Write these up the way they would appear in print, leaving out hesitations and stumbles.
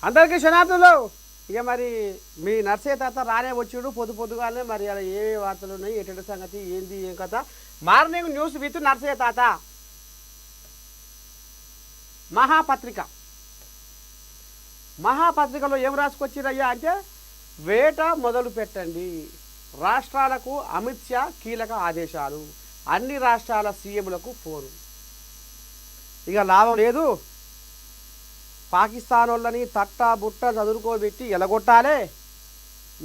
అందరికీ క్షణార్థులు. ఇక మరి మీ నర్సయ్య తాత రానే వచ్చిండు పొద్దుగానే. మరి అలా ఏ వార్తలు ఉన్నాయి, ఎటువంటి సంగతి ఏంది, ఏం కథ? మార్నింగ్ న్యూస్ విత్ నర్సయ్య తాత. మహాపత్రికలో ఏం రాసుకొచ్చిరయ్యా అంటే, వేట మొదలు పెట్టండి, రాష్ట్రాలకు అమిత్ షా కీలక ఆదేశాలు, అన్ని రాష్ట్రాల సీఎంలకు ఫోను. ఇక లాభం లేదు, పాకిస్తాన్ వాళ్ళని తట్టా బుట్ట చదువుకోబెట్టి ఎలగొట్టాలి,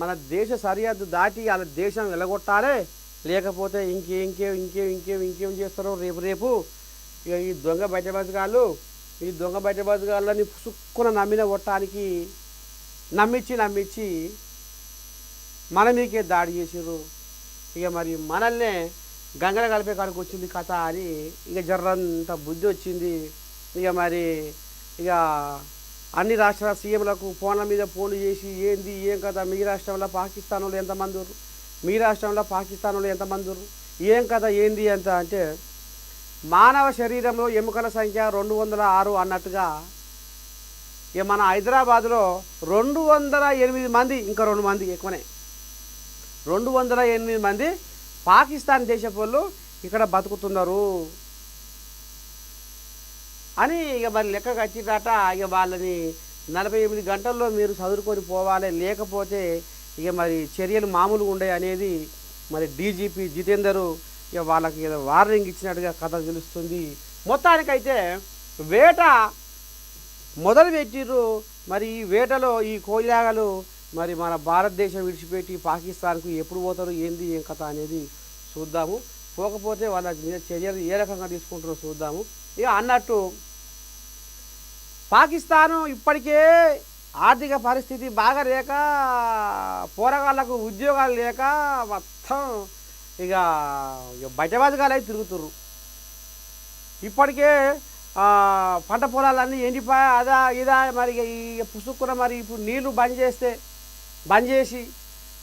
మన దేశ సరిహద్దు దాటి వాళ్ళ దేశం ఎలగొట్టాలి, లేకపోతే ఇంకేం చేస్తారో రేపు. ఇక ఈ దొంగ బయట బతుగాళ్ళని పుసుక్కున నమ్మిన కొట్టడానికి నమ్మించి మన మీకే దాడి చేసారు. ఇక మరి మనల్నే గంగల కలిపే కాడికి వచ్చింది కథ అని ఇక జర్రంత బుద్ధి వచ్చింది. ఇక మరి ఇక అన్ని రాష్ట్రాల సీఎంలకు ఫోన్ల మీద ఫోన్లు చేసి ఏంది ఏం కదా, మీ రాష్ట్రంలో పాకిస్తాన్ వాళ్ళు ఎంతమంది ఉన్నారు, మీ రాష్ట్రంలో పాకిస్తాన్ వాళ్ళు ఎంతమంది ఉన్నారు, ఏం కదా ఏంది అంత అంటే, మానవ శరీరంలో ఎముకల సంఖ్య 206 అన్నట్టుగా ఇక మన హైదరాబాదులో 208 మంది, ఇంకా 2 మంది ఎక్కువనే, 208 మంది పాకిస్తాన్ దేశపు వాళ్ళు ఇక్కడ బతుకుతున్నారు అని ఇక మరి లెక్క కట్టినట. ఇక వాళ్ళని 48 గంటల్లో మీరు చదువుకొని పోవాలి, లేకపోతే ఇక మరి చర్యలు మామూలుగా ఉండే అనేది మరి డీజీపీ జితేందర్ ఇక వాళ్ళకి ఏదో వార్నింగ్ ఇచ్చినట్టుగా కథ తెలుస్తుంది. మొత్తానికైతే వేట మొదలు పెట్టిర్రు. మరి ఈ వేటలో ఈ కోయిలాగలు మరి మన భారతదేశం విడిచిపెట్టి పాకిస్తాన్కు ఎప్పుడు పోతారు, ఏంది ఏం కథ అనేది చూద్దాము. పోకపోతే వాళ్ళ మీద చర్యలు ఏ రకంగా తీసుకుంటారో చూద్దాము. ఇక అన్నట్టు పాకిస్తాను ఇప్పటికే ఆర్థిక పరిస్థితి బాగా లేక, పోరగాళ్ళకు ఉద్యోగాలు లేక మొత్తం ఇక బయటబాజుగాలు అయితే తిరుగుతుర్రు. ఇప్పటికే పంట పొలాలన్నీ ఎండిపోయా అదా ఇదా. మరి ఇక పుసుక్కున మరి ఇప్పుడు నీళ్లు బంద్ చేసి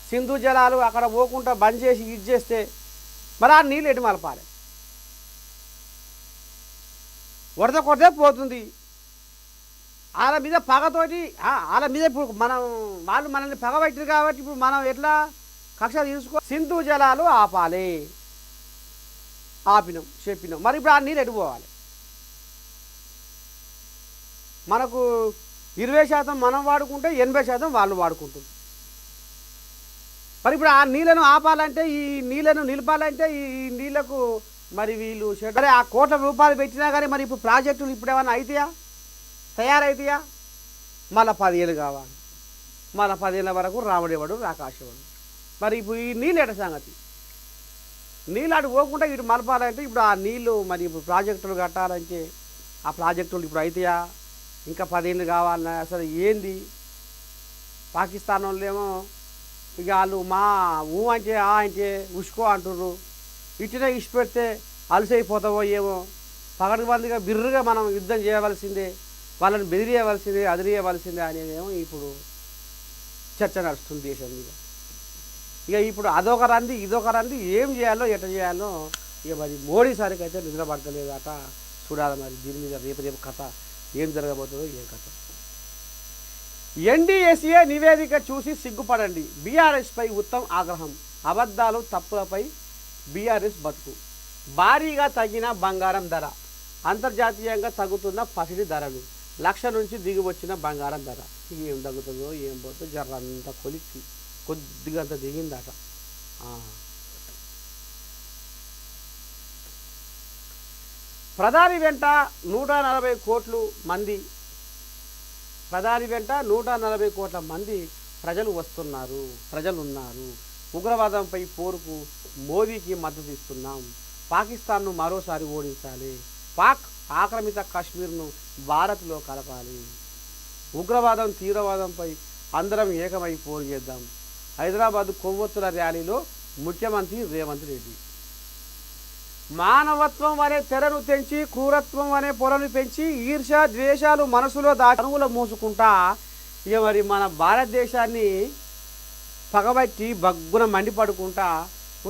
సింధు జలాలు అక్కడ పోకుండా బంద్ చేసి ఇది చేస్తే మరి ఆ నీళ్ళు ఎటు మలపాలి, వరద కొడితే పోతుంది. వాళ్ళ మీద పగతోటి వాళ్ళ మీద ఇప్పుడు వాళ్ళు మనల్ని పగబట్టారు కాబట్టి ఇప్పుడు మనం ఎట్లా కక్ష తీసుకో, సింధు జలాలు ఆపాలి, చెప్పినాం. మరి ఇప్పుడు ఆ నీళ్ళు ఎటు పోవాలి? మనకు 20% మనం వాడుకుంటే 80% వాళ్ళు వాడుకుంటుంది. మరి ఇప్పుడు ఆ నీళ్ళను ఆపాలంటే, ఈ నీళ్ళను నిలపాలంటే ఈ నీళ్లకు మరి వీళ్ళు సరే ఆ కోట్ల రూపాయలు పెట్టినా కానీ మరి ఇప్పుడు ప్రాజెక్టులు ఇప్పుడు ఏమైనా తయారైతాయా? మళ్ళీ 10 ఏళ్ళు కావాలి, మళ్ళీ 10 ఏళ్ళ వరకు రాముడేవాడు రాకాశవాడు. మరి ఇప్పుడు ఈ నీళ్ళు ఎట సంగతి? నీళ్ళు అటు పోకుండా ఇటు మలపాలంటే ఇప్పుడు ఆ నీళ్ళు మరి ఇప్పుడు ప్రాజెక్టులు కట్టాలంటే ఆ ప్రాజెక్టులు ఇప్పుడు అవుతాయా? ఇంకా 10 ఏళ్ళు కావాలన్నా అసలు ఏంది? పాకిస్తాన్ వాళ్ళేమో ఇక వాళ్ళు మా అంటే అంటే ఉసుకో అంటుర్రు. ఇచ్చినా ఇచ్చి పెడితే అలసైపోతావో ఏమో, పగటి మందిగా బిర్రుగా మనం యుద్ధం చేయవలసిందే, వాళ్ళని బెదిరియవలసిందే, అదిరియవలసిందే అనేదేమో ఇప్పుడు చర్చ నడుస్తుంది దేశం మీద. ఇక ఇప్పుడు అదొక రంది ఇదొక రంది, ఏం చేయాలో ఎట చేయాలో ఇక మరి మోడీ సారికి అయితే నిద్ర పడతలేదట. చూడాలి మరి దీని మీద రేపు కథ ఏం జరగబోతుందో ఏం కథ. ఎన్డీఎస్ఏ నివేదిక చూసి సిగ్గుపడండి, బీఆర్ఎస్పై ఉత్తమ్ ఆగ్రహం, అబద్ధాలు తప్పులపై బీఆర్ఎస్ బతుకు, భారీగా తగ్గిన బంగారం ధర, అంతర్జాతీయంగా తగ్గుతున్న పసిడి ధరలు, 1,00,000 నుంచి దిగి వచ్చిన బంగారం ధర. ఏం తగ్గుతుందో ఏం పోతుందో జర్రంతా కొద్దిగా అంత దిగిందట. ప్రధాని వెంట 140 కోట్ల మంది ప్రజలున్నారు. ఉగ్రవాదంపై పోరుకు మోదీకి మద్దతు ఇస్తున్నాం, పాకిస్తాన్ను మరోసారి ఓడించాలి, పాక్ ఆక్రమిత కాశ్మీర్ను భారత్లో కలపాలి, ఉగ్రవాదం తీవ్రవాదంపై అందరం ఏకమై పోరు చేద్దాం, హైదరాబాద్ కొవ్వొత్తుల ర్యాలీలో ముఖ్యమంత్రి రేవంత్ రెడ్డి. మానవత్వం అనే తెరను తెంచి, క్రూరత్వం అనే పొరను పెంచి, ఈర్ష ద్వేషాలు మనసులో దానువుల మోసుకుంటా ఇక మరి మన భారతదేశాన్ని పగబట్టి బగ్గున మండిపడుకుంటా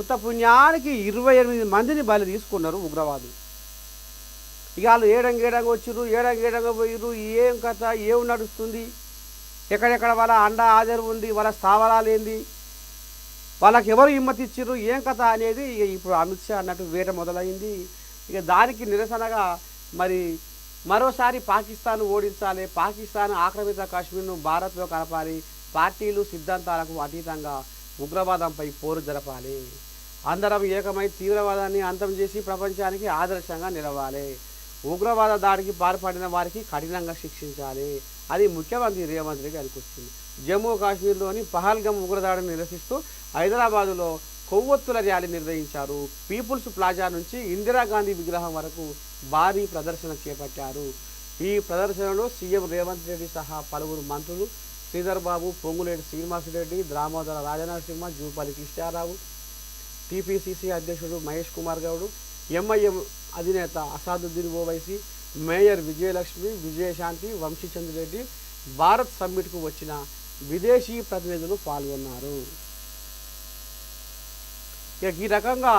ఉత్త పుణ్యానికి 28 మందిని బలి తీసుకున్నారు ఉగ్రవాదులు. ఇక వాళ్ళు ఏడంగా వచ్చిర్రు, ఏడంగా పోయిర్రు, ఏం కథ ఏం నడుస్తుంది ఎక్కడెక్కడ వాళ్ళ అండ హాజరు ఉంది, వాళ్ళ స్థావరాలు ఏంది, వాళ్ళకి ఎవరు హిమ్మతి ఇచ్చిర్రు, ఏం కథ అనేది ఇక ఇప్పుడు అమిత్ షా అన్నట్టు వేట మొదలైంది. ఇక దానికి నిరసనగా మరి మరోసారి పాకిస్తాన్ ఓడించాలి, పాకిస్తాన్ ఆక్రమిత కాశ్మీర్ను భారత్లో కలపాలి, పార్టీలు సిద్ధాంతాలకు అతీతంగా ఉగ్రవాదంపై పోరు జరపాలి, అందరం ఏకమై తీవ్రవాదాన్ని అంతం చేసి ప్రపంచానికి ఆదర్శంగా నిలవాలి, ఉగ్రవాద దాడికి పాల్పడిన వారికి కఠినంగా శిక్షించాలి. అది ముఖ్యమంత్రి రేవంత్ రెడ్డి అనుకొచ్చింది. జమ్మూ కాశ్మీర్లోని పహల్గమ్ ఉగ్రదాడిని నిరసిస్తూ హైదరాబాదులో కొవ్వొత్తుల ర్యాలీ నిర్వహించారు. పీపుల్స్ ప్లాజా నుంచి ఇందిరాగాంధీ విగ్రహం వరకు భారీ ప్రదర్శన చేపట్టారు. ఈ ప్రదర్శనలో సీఎం రేవంత్ రెడ్డి సహా పలువురు మంత్రులు శ్రీధర్ బాబు, పొంగులేటి శ్రీనివాసరెడ్డి, దామోదర రాజనరసింహ, జూపల్లి కృష్ణారావు, టీపీసీసీ అధ్యక్షుడు మహేష్ కుమార్ గౌడ్, ఎంఐఎం అధినేత అసాదుద్దీన్ ఓవైసీ, మేయర్ విజయలక్ష్మి, విజయశాంతి, వంశీచంద్రెడ్డి, భారత్ సమ్మిట్కు వచ్చిన విదేశీ ప్రతినిధులు పాల్గొన్నారు. ఇక ఈ రకంగా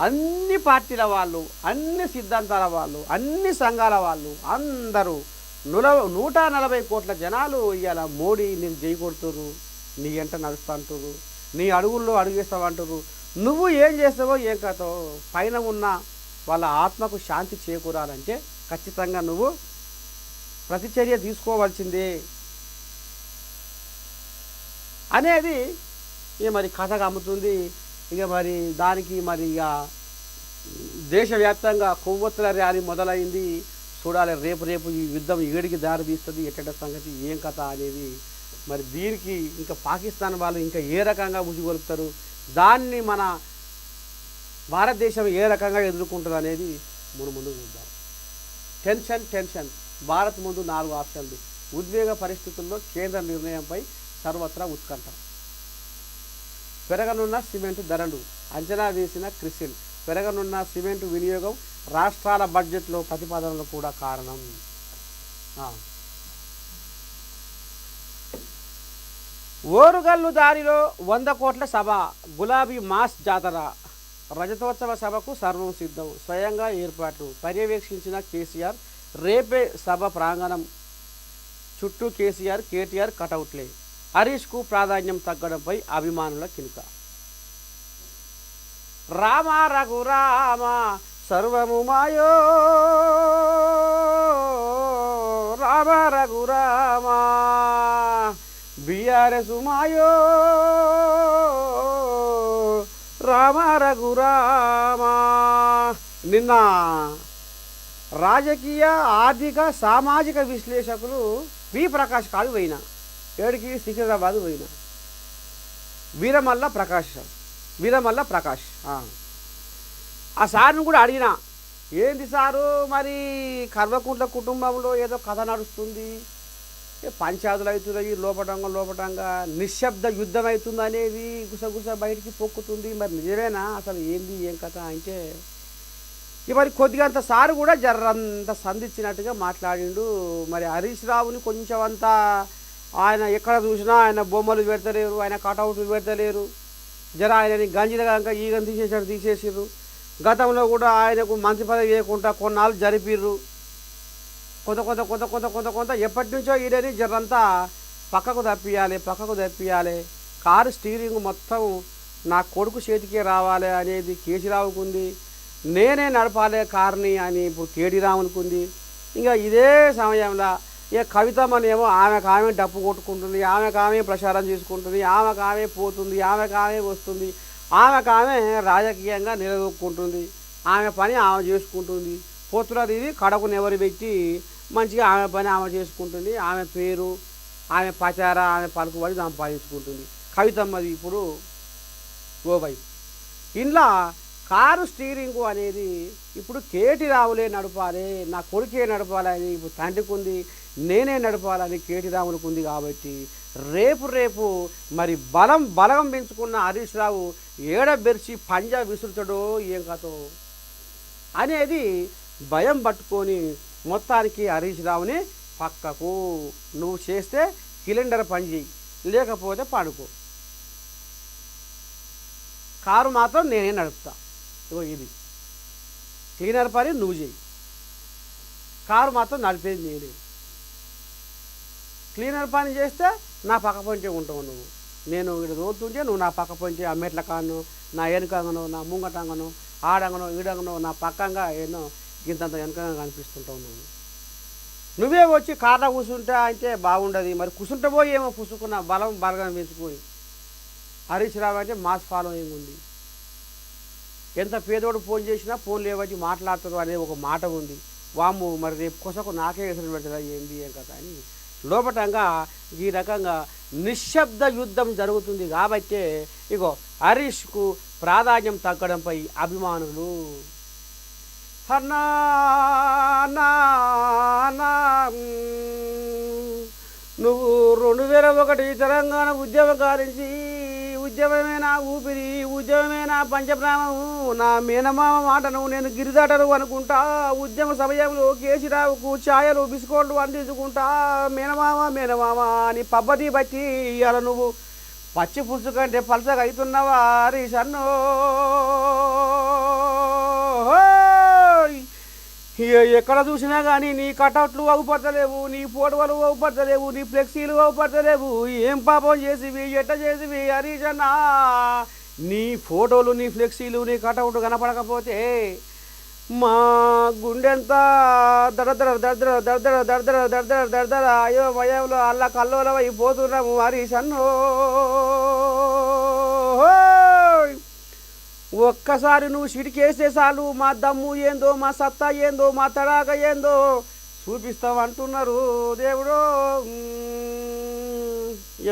అన్ని పార్టీల వాళ్ళు, అన్ని సిద్ధాంతాల వాళ్ళు, అన్ని సంఘాల వాళ్ళు అందరూ 140 కోట్ల జనాలు ఇవాళ మోడీ నేను జై కొడుతుర్రు, నీ ఎంట నడుస్తా అంటుర్రు, నీ అడుగుల్లో అడుగేస్తావంటుర్రు, నువ్వు ఏం చేస్తావో ఏం కథో పైన ఉన్న వాళ్ళ ఆత్మకు శాంతి చేకూరాలంటే ఖచ్చితంగా నువ్వు ప్రతిచర్య తీసుకోవాల్సిందే అనేది ఇక మరి కథగా అమ్ముతుంది. ఇక మరి దానికి మరి ఇక దేశవ్యాప్తంగా కొవ్వొత్తుల ర్యాలీ మొదలైంది. చూడాలి రేపు ఈ యుద్ధం ఏడికి దారి తీస్తుంది, ఎట్టట సంగతి ఏం కథ అనేది. మరి దీనికి ఇంకా పాకిస్తాన్ వాళ్ళు ఇంకా ఏ రకంగా ముసిగొలుపుతారు, దాన్ని మన భారతదేశం ఏ రకంగా ఎదుర్కొంటుంది అనేది ముందు చూద్దాం. టెన్షన్ భారత్ ముందు 4 ఆప్షన్లు. ఉద్వేగ పరిస్థితుల్లో కేంద్ర నిర్ణయంపై సర్వత్రా ఉత్కంఠ. పెరగనున్న సిమెంటు ధరలు, అంచనా వేసిన క్రిసిల్. పెరగనున్న సిమెంటు వినియోగం రాష్ట్రాల బడ్జెట్లో ప్రతిపాదనలు కూడా కారణం. ఓరుగల్లు దారిలో 100 కోట్ల సభ, గులాబీ మాస్ జాతర, రజతోత్సవ సభకు సర్వం సిద్ధం, స్వయంగా ఏర్పాట్లు పర్యవేక్షించిన కేసీఆర్. రేపే సభ ప్రాంగణం చుట్టూ కేటీఆర్ కటౌట్లే. హరీష్కు ప్రాధాన్యం తగ్గడంపై అభిమానుల కినుక. రామ రఘురామ సర్వము మాయో, రామ రఘురామ బీఆర్ఎస్ మాయో, రామ రఘురామ. నిన్న రాజకీయ, ఆర్థిక, సామాజిక విశ్లేషకులు వి ప్రకాష్ కాడు పోయినా, ఏడికి సికింద్రాబాద్ పోయినా, వీరమల్ల ప్రకాష్ ఆ సార్ని కూడా అడిగిన, ఏంది సారు మరి కల్వకుంట్ల కుటుంబంలో ఏదో కథ నడుస్తుంది, పంచాయతీలు అవుతున్నాయి, లోపటంగా నిశ్శబ్ద యుద్ధం అవుతుంది అనేది గుసగుస బయటికి పొక్కుతుంది, మరి నిజమేనా, అసలు ఏంది ఏం కథ అంటే మరి కొద్దిగా అంత సారు కూడా జర్రంత సంధించినట్టుగా మాట్లాడిండు. మరి హరీష్ రావుని కొంచెం అంతా ఆయన ఎక్కడ చూసినా ఆయన బొమ్మలు పెడతలేరు, ఆయన కటౌట్లు పెడతలేరు, ఆయనని గంజిగా ఈగను తీసేసిర్రు. గతంలో కూడా ఆయనకు మంత్రి పదవి వేయకుండా కొన్నాళ్ళు జరిపిర్రు. కొంత ఎప్పటి నుంచో ఈడని జరంతా పక్కకు తప్పియాలి, కారు స్టీరింగ్ మొత్తం నా కొడుకు చేతికే రావాలి అనేది కేసీరావుకు ఉంది, నేనే నడపాలి కార్ని అని ఇప్పుడు కేటీరావునికి ఉంది. ఇంకా ఇదే సమయంలో ఇక కవితమ్మనేమో ఆమె డప్పు కొట్టుకుంటుంది, ఆమె ప్రచారం చేసుకుంటుంది, ఆమె పోతుంది, ఆమె వస్తుంది, ఆమె రాజకీయంగా నిలదొక్కుంటుంది, ఆమె పని ఆమె చేసుకుంటుంది. పోతున్నది ఇది కడకు నెవరు పెట్టి మంచిగా ఆమె పని ఆమె చేసుకుంటుంది, ఆమె పేరు, ఆమె పచార, ఆమె పలుకుబడి సంపాదించుకుంటుంది. కవితమ్మది ఇప్పుడు ఓవైపు. ఇంట్లో కారు స్టీరింగు అనేది ఇప్పుడు కేటీరావులే నడపాలి, నా కొడుకే నడపాలని ఇప్పుడు తండ్రికి ఉంది, నేనే నడపాలని కేటీరావులకు ఉంది. కాబట్టి రేపు మరి బలం పెంచుకున్న హరీష్ రావు ఏడబెరిచి పంజా విసురుతాడో ఏం కథో అనేది భయం పట్టుకొని మొత్తానికి హరీష్ రావుని పక్కకు, నువ్వు చేస్తే సిలిండర్ పని చేయి, లేకపోతే పడుకో, కారు మాత్రం నేనే నడుపుతా, ఇది క్లీనర్ పని నువ్వు చేయి, కారు మాత్రం నడిపేది నేనే. క్లీనర్ పని చేస్తే నా పక్క పొంచే ఉంటావు నువ్వు. నేను ఇక్కడ తోలుతుంటే నువ్వు నా పక్క పొంచే ఆ మెట్ల కాను, నా వెనుకంగను, నా ముంగటంగను, ఆడంగను ఈడంగను, నా పక్కంగా ఏదో ఇంతంత వెనకంగా కనిపిస్తుంటావు నువ్వు. నువ్వే వచ్చి కార్లో కూర్చుంటా అంటే బాగుండదు. మరి కూర్చుంటే పోయి ఏమో పుసుకున్న బలగం పెంచుకొని. హరీష్ రావు అంటే మాస్ ఫాలోయింగ్ ఉంది. ఎంత పేదోడు ఫోన్ చేసినా ఫోన్ లేవచ్చి మాట్లాడతారు అనే ఒక మాట ఉంది. వాము మరి రేపు కొసకు నాకే ఎసరు పెడతారా ఏంది ఏం కదా అని లోపటంగా ఈ రకంగా నిశ్శబ్ద యుద్ధం జరుగుతుంది. కాబట్టే ఇగో హరీష్కు ప్రాధాన్యం తగ్గడంపై అభిమానులు అన్నా నువ్వు 2001 తెలంగాణ ఉద్యమం కారించి ఉద్యమమే నా ఊపిరి, ఉద్యమమే నా పంచప్రాణము, నా మేనమామ మాటను నేను గిరిదాటను అనుకుంటా. ఉద్యమ సమయంలో కేసీరావుకు ఛాయలు బిస్కోట్లు అందించుకుంటా. మేనమామ అని పబ్బతి బట్టి ఇవాళ నువ్వు పచ్చి పులుసు కంటే పలసగా అవుతున్నావా హరీష్ అన్నో. ఎక్కడ చూసినా కానీ నీ కటౌట్లు అవుపడతలేవు, నీ ఫోటోలు అవుపడతలేవు, నీ ఫ్లెక్సీలు అవుపడతలేవు. ఏం పాపం చేసివి, ఎట్ట చేసివి హరీష్ అన్న? నీ ఫోటోలు, నీ ఫ్లెక్సీలు, నీ కటౌట్ కనపడకపోతే మా గుండెంతా దడదర దడదర దడదర దడదర దడదర దడదర అయ్యో భయంలో అల్లా కల్లోలం అయిపోతున్నాము హరీష్ అన్నో. ఒక్కసారి నువ్వు సిటికేస్తే చాలు మా దమ్ము ఏందో, మా సత్తా ఏందో, మా తడాక ఏందో చూపిస్తావు అంటున్నారు దేవుడు.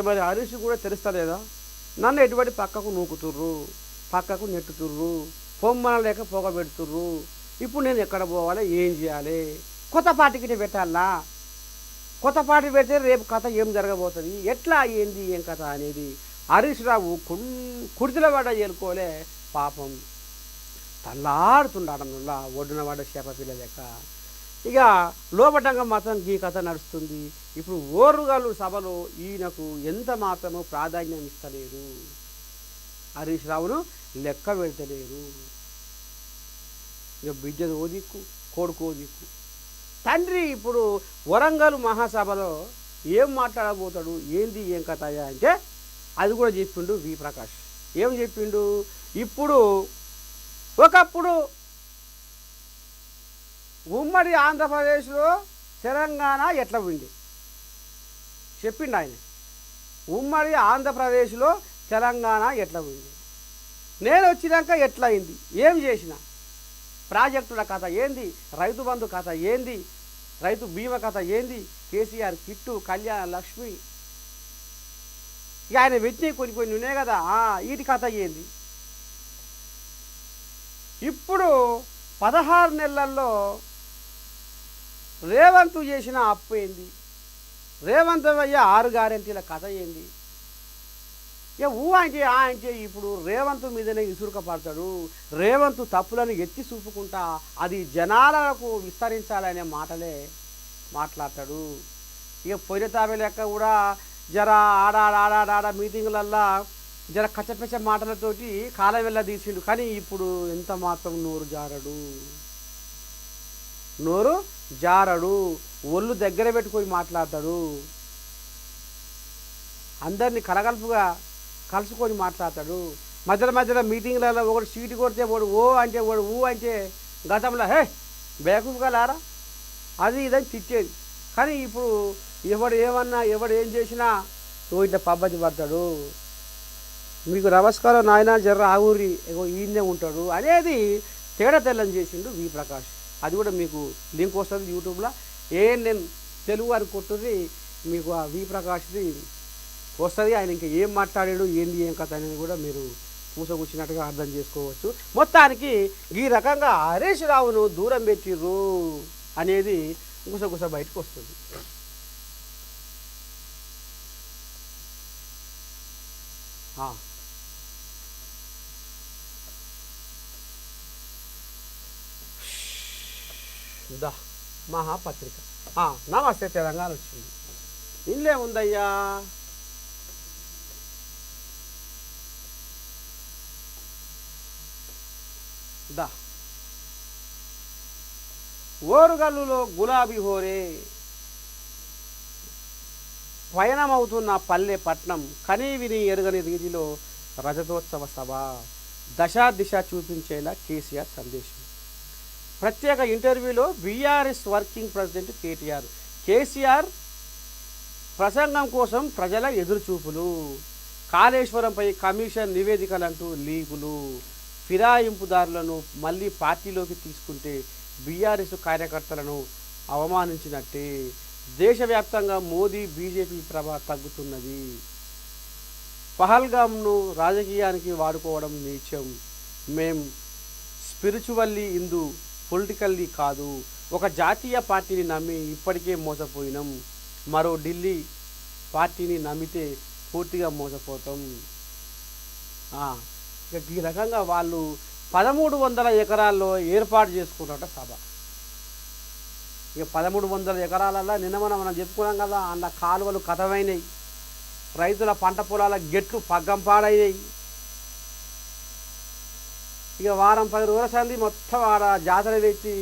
మరి హరీష్ కూడా తెలుస్తలేదా? నన్ను ఎటువంటి పక్కకు నూకుతుర్రు, పక్కకు నెట్టుతుర్రు, పొమ్మన లేక పొగ పెడుతుర్రు. ఇప్పుడు నేను ఎక్కడ పోవాలి, ఏం చేయాలి? కొత్త పార్టీకి పెట్టాలా? కొత్త పార్టీ పెడితే రేపు కథ ఏం జరగబోతుంది, ఎట్లా ఏంది ఏం కథ అనేది హరీష్ రావు కుర్తిల వాడ చేరుకోలే. పాపం తల్లాడుతుండడంలా ఒడ్డున వాడ చేప పిల్ల లెక్క. ఇక లోపటంగా మాత్రం ఈ కథ నడుస్తుంది. ఇప్పుడు ఓరుగాలు సభలో ఈయనకు ఎంత మాత్రమో ప్రాధాన్యం ఇస్తలేరు, హరీష్ రావును లెక్క పెడతలేరు. ఇక బిడ్డది ఓ దిక్కు, కొడుకు ఓ దిక్కు. తండ్రి ఇప్పుడు వరంగల్ మహాసభలో ఏం మాట్లాడబోతాడు, ఏంది ఏం కథ అంటే అది కూడా చెప్పిండు వి ప్రకాష్. ఏం చెప్పిండు? ఇప్పుడు ఒకప్పుడు ఉమ్మడి ఆంధ్రప్రదేశ్లో తెలంగాణ ఎట్లా ఉంది చెప్పిండు ఆయన. ఉమ్మడి ఆంధ్రప్రదేశ్లో తెలంగాణ ఎట్లా ఉంది, నేను వచ్చినాక ఎట్లా అయింది, ఏం చేసిన, ప్రాజెక్టుల కథ ఏంది, రైతు బంధు కథ ఏంది, రైతు బీమా కథ ఏంది, కేసీఆర్ కిట్టు, కళ్యాణ లక్ష్మి, ఇక ఆయన వెచ్చి కొన్ని ఉన్నాయి కదా, వీటి కథ ఏంది. ఇప్పుడు 16 నెలల్లో రేవంత్ చేసిన అప్పు ఏంది, రేవంత్ అయ్యే 6 గ్యారెంటీల కథ ఏంది. ఇక అంటే ఇప్పుడు రేవంత్ మీదనే ఇసురుక పడతాడు. రేవంత్ తప్పులను ఎత్తి చూపుకుంటా అది జనాలకు విస్తరించాలనే మాటలే మాట్లాడతాడు. ఇక పొయ్యి తాబే లెక్క కూడా జర ఆడాడ మీటింగులల్లా జర కచ్చపెచ్చ మాటలతోటి కాలం వెళ్ళ తీసిండు. కానీ ఇప్పుడు ఎంత మాత్రం నోరు జారడు, ఒళ్ళు దగ్గర పెట్టుకొని మాట్లాడతాడు. అందరినీ కలగలుపుగా కలుసుకొని మాట్లాడతాడు. మధ్యలో మీటింగ్లలో ఒకటి సీటు కొడితే వాడు ఊ అంటే గతంలో బేకూఫ్గా లారా అది ఇదని తిట్టేది. కానీ ఇప్పుడు ఎవడు ఏమన్నా ఎవడు ఏం చేసినా ఇట్లా పబ్బతి పడతాడు. మీకు నమస్కారం నాయన జర్ర ఆగురి ఈయనే ఉంటాడు అనేది తేడా తెల్లని చేసిండు వి ప్రకాష్. అది కూడా మీకు లింక్ వస్తుంది యూట్యూబ్లో. నేను తెలుగు వారికి కొట్టుది మీకు ఆ వి ప్రకాష్ది వస్తుంది. ఆయన ఇంకా ఏం మాట్లాడాడు ఏంది ఏం కథ అనేది కూడా మీరు పూసకూర్చినట్టుగా అర్థం చేసుకోవచ్చు. మొత్తానికి ఈ రకంగా హరీష్ రావును దూరం పెట్టిర్రు అనేది గుసగుస బయటకు వస్తుంది. మహాపత్రిక నమస్తే తెలంగాణ వచ్చింది. ఇల్లే ఉందయ్యా, ఓరుగల్లులో గులాబీ హోరే. పయనమవుతున్న పల్లె పట్నం కనీ విని ఎరుగని రీతిలో రజతోత్సవ సభ దశ దిశ చూపించేలా కేసీఆర్ సందేశం. ప్రత్యేక ఇంటర్వ్యూలో బీఆర్ఎస్ వర్కింగ్ ప్రెసిడెంట్ కేసీఆర్ ప్రసంగం కోసం ప్రజల ఎదురుచూపులు, కాళేశ్వరంపై కమిషన్ నివేదికలంటూ లీకులు, ఫిరాయింపుదారులను మళ్ళీ పార్టీలోకి తీసుకుంటే బీఆర్ఎస్ కార్యకర్తలను అవమానించినట్టే, దేశవ్యాప్తంగా మోదీ బీజేపీ ప్రభ తగ్గుతున్నది, పహల్గామ్ను రాజకీయానికి వాడుకోవడం నీచం, మేం స్పిరిచువల్లీ హిందూ పొలిటికల్లీ కాదు, ఒక జాతీయ పార్టీని నమ్మి ఇప్పటికే మోసపోయినాం, మరో ఢిల్లీ పార్టీని నమ్మితే పూర్తిగా మోసపోతాం. ఇక ఈ రకంగా వాళ్ళు 1300 ఎకరాల్లో ఏర్పాటు చేసుకున్నట సభ. ఇక 1300 ఎకరాలలో నిన్న మనం చెప్పుకున్నాం కదా, అన్న కాలువలు కథమైనవి, రైతుల పంట పొలాల గెట్లు పగ్గంపాడైనవి. ఇక వారం 10 రోజుల సంది మొత్తం ఆడ జాతర పెట్టి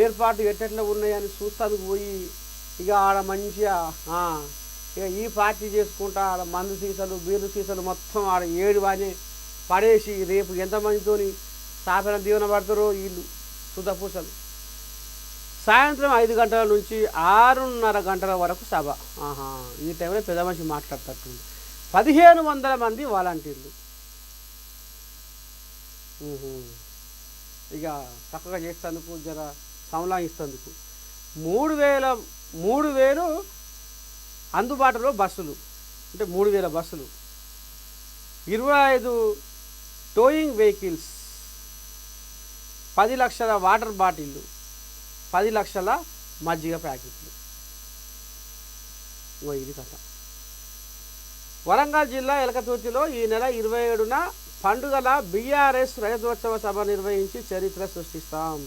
ఏర్పాటు ఎట్టెట్లా ఉన్నాయని చూస్తానికి పోయి ఇక ఆడ మంచిగా ఇక ఈ పార్టీ చేసుకుంటా ఆడ మందు సీసాలు బీరు సీసాలు మొత్తం ఆడ 7 వాని పడేసి రేపు ఎంతమందితోని సాపన దీవెన పడతారో వీళ్ళు సుధపూసలు. సాయంత్రం 5 గంటల నుంచి 6:30 గంటల వరకు సభ. ఈ టైంలో పెద్ద మనిషి మాట్లాడుతుంది. 1500 మంది వాలంటీర్లు. ఇక చక్కగా చేసేందుకు జర సంలాయిస్తేందుకు 3000 అందుబాటులో బస్సులు, అంటే 3000 బస్సులు, 25 టోయింగ్ వెహికల్స్, 10 లక్షల వాటర్ బాటిళ్ళు, 10 లక్షల మజ్జిగ ప్యాకెట్లు. ఇది కథ. వరంగల్ జిల్లా ఎలకతుర్తిలో ఈ నెల 27న పండుగల బీఆర్ఎస్ రజతోత్సవ సభ నిర్వహించి చరిత్ర సృష్టిస్తాం.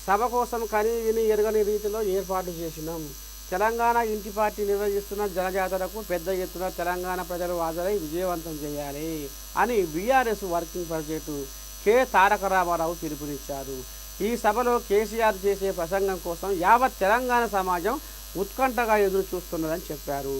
సభ కోసం కని విని ఎరగని రీతిలో ఏర్పాటు చేసినాం. తెలంగాణ ఇంటి పార్టీ నిర్వహిస్తున్న జనజాతరకు పెద్ద ఎత్తున తెలంగాణ ప్రజలు హాజరై విజయవంతం చేయాలి అని బీఆర్ఎస్ వర్కింగ్ ప్రెసిడెంట్ కె తారక రామారావు పిలుపునిచ్చారు. ఈ సభలో కేసీఆర్ చేసే ప్రసంగం కోసం యావత్ తెలంగాణ సమాజం ఉత్కంఠగా ఎదురు చూస్తున్నదని చెప్పారు.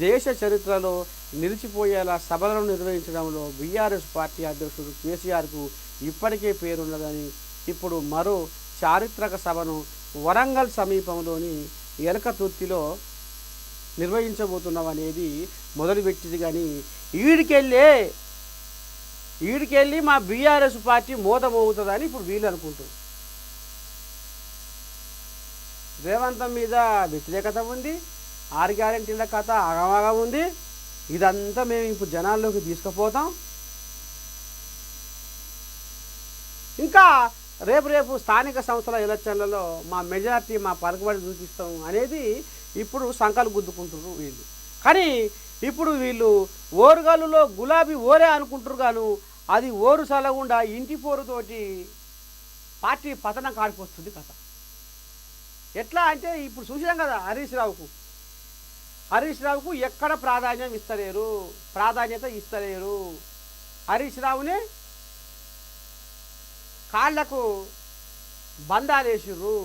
దేశ చరిత్రలో నిలిచిపోయేలా సభలను నిర్వహించడంలో బీఆర్ఎస్ పార్టీ అధ్యక్షుడు కేసీఆర్కు ఇప్పటికే పేరున్నదని, ఇప్పుడు మరో చారిత్రక సభను వరంగల్ సమీపంలోని ఎలకతుర్తిలో నిర్వహించబోతున్నామనేది మొదలుపెట్టింది. కానీ ఈడికెళ్ళి మా బీఆర్ఎస్ పార్టీ మోతమవుతుందని ఇప్పుడు వీళ్ళు అనుకుంటారు. రేవంతం మీద వ్యతిరేకత ఉంది, 6 గ్యారెంటీల కథ ఆగమాగా ఉంది. ఇదంతా మేము ఇప్పుడు జనాల్లోకి తీసుకుపోతాం. ఇంకా రేపు స్థానిక సంస్థల ఎలక్షన్లలో మా మెజార్టీ మా పలుకుబడి చూపిస్తాం అనేది ఇప్పుడు సంకలు గుద్దుకుంటున్నారు వీళ్ళు. కానీ ఇప్పుడు వీళ్ళు ఓరుగల్లులో గులాబీ ఓరే అనుకుంటారు గాను అది ఓరు సలగుండా ఇంటి పోరుతోటి పార్టీ పతనం కాడిపోతుంది కథ. ఎట్లా అంటే ఇప్పుడు చూసినాం కదా, హరీష్ రావుకు ఎక్కడ ప్రాధాన్యత ఇస్తలేరు. హరీష్ రావుని కాళ్లకు బంధాలు వేసిర్రు,